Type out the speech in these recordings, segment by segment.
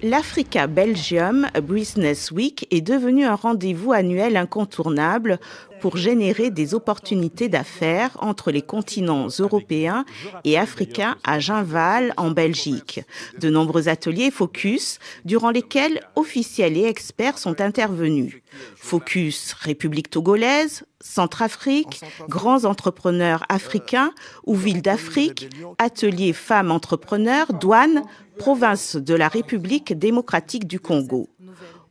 L'Africa Belgium Business Week est devenu un rendez-vous annuel incontournable pour générer des opportunités d'affaires entre les continents européens et africains à Ginval, en Belgique. De nombreux ateliers et focus, durant lesquels officiels et experts sont intervenus. Focus République togolaise, Centrafrique, grands entrepreneurs africains ou villes d'Afrique, ateliers femmes entrepreneurs, douane, province de la République démocratique du Congo.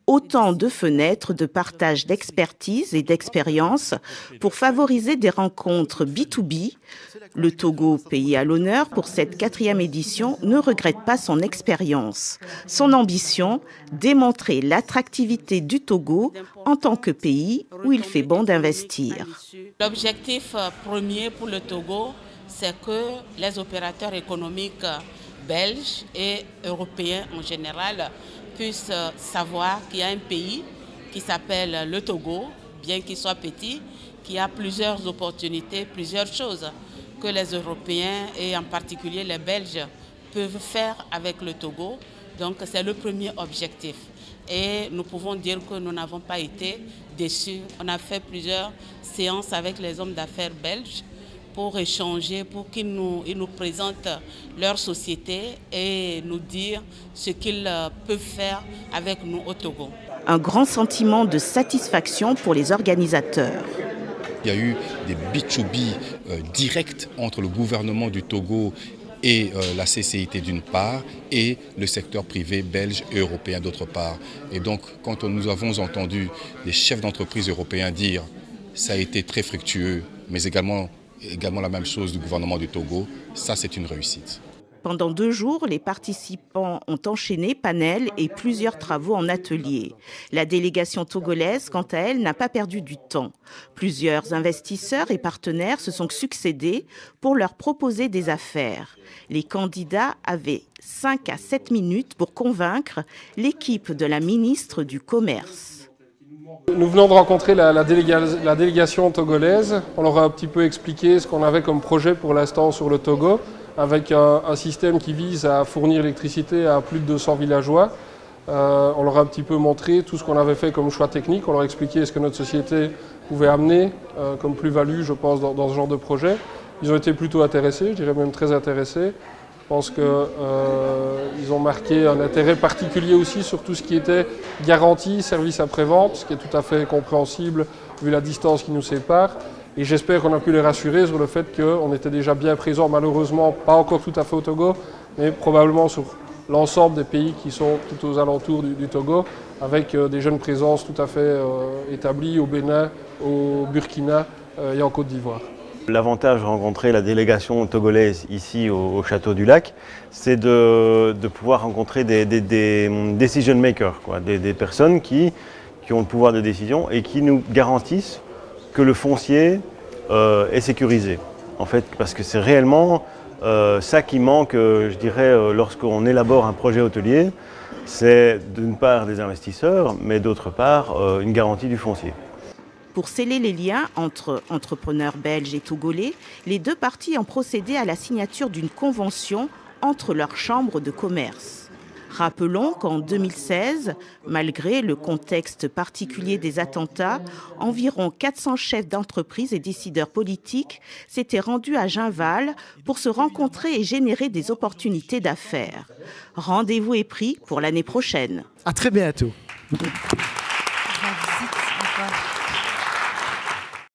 Autant de fenêtres de partage d'expertise et d'expérience pour favoriser des rencontres B2B. Le Togo, pays à l'honneur pour cette 4e édition, ne regrette pas son expérience. Son ambition, démontrer l'attractivité du Togo en tant que pays où il fait bon d'investir. L'objectif premier pour le Togo, c'est que les opérateurs économiques belges et européens en général puissent savoir qu'il y a un pays qui s'appelle le Togo, bien qu'il soit petit, qui a plusieurs opportunités, plusieurs choses que les Européens et en particulier les Belges peuvent faire avec le Togo. Donc c'est le premier objectif. Et nous pouvons dire que nous n'avons pas été déçus. On a fait plusieurs séances avec les hommes d'affaires belges pour échanger, pour qu'ils nous présentent leur société et nous dire ce qu'ils peuvent faire avec nous au Togo. Un grand sentiment de satisfaction pour les organisateurs. Il y a eu des B2B directs entre le gouvernement du Togo et la CCIT d'une part et le secteur privé belge et européen d'autre part. Et donc quand nous avons entendu les chefs d'entreprise européens dire ça a été très fructueux, mais également la même chose du gouvernement du Togo, ça c'est une réussite. Pendant 2 jours, les participants ont enchaîné panels et plusieurs travaux en atelier. La délégation togolaise, quant à elle, n'a pas perdu du temps. Plusieurs investisseurs et partenaires se sont succédés pour leur proposer des affaires. Les candidats avaient 5 à 7 minutes pour convaincre l'équipe de la ministre du Commerce. Nous venons de rencontrer la délégation togolaise. On leur a un petit peu expliqué ce qu'on avait comme projet pour l'instant sur le Togo, avec un système qui vise à fournir l'électricité à plus de 200 villageois. On leur a un petit peu montré tout ce qu'on avait fait comme choix technique. On leur a expliqué ce que notre société pouvait amener comme plus-value, je pense, dans ce genre de projet. Ils ont été plutôt intéressés, je dirais même très intéressés. Je pense qu'ils ont marqué un intérêt particulier aussi sur tout ce qui était garantie, service après-vente, ce qui est tout à fait compréhensible vu la distance qui nous sépare. Et j'espère qu'on a pu les rassurer sur le fait qu'on était déjà bien présents, malheureusement pas encore tout à fait au Togo, mais probablement sur l'ensemble des pays qui sont tout aux alentours du Togo, avec des jeunes présences tout à fait établies au Bénin, au Burkina et en Côte d'Ivoire. L'avantage de rencontrer la délégation togolaise ici au Château du Lac, c'est de pouvoir rencontrer des decision makers, des personnes qui ont le pouvoir de décision et qui nous garantissent que le foncier est sécurisé. En fait, parce que c'est réellement ça qui manque, je dirais, lorsqu'on élabore un projet hôtelier, c'est d'une part des investisseurs, mais d'autre part une garantie du foncier. Pour sceller les liens entre entrepreneurs belges et togolais, les 2 parties ont procédé à la signature d'une convention entre leurs chambres de commerce. Rappelons qu'en 2016, malgré le contexte particulier des attentats, environ 400 chefs d'entreprise et décideurs politiques s'étaient rendus à Ginval pour se rencontrer et générer des opportunités d'affaires. Rendez-vous est pris pour l'année prochaine. À très bientôt.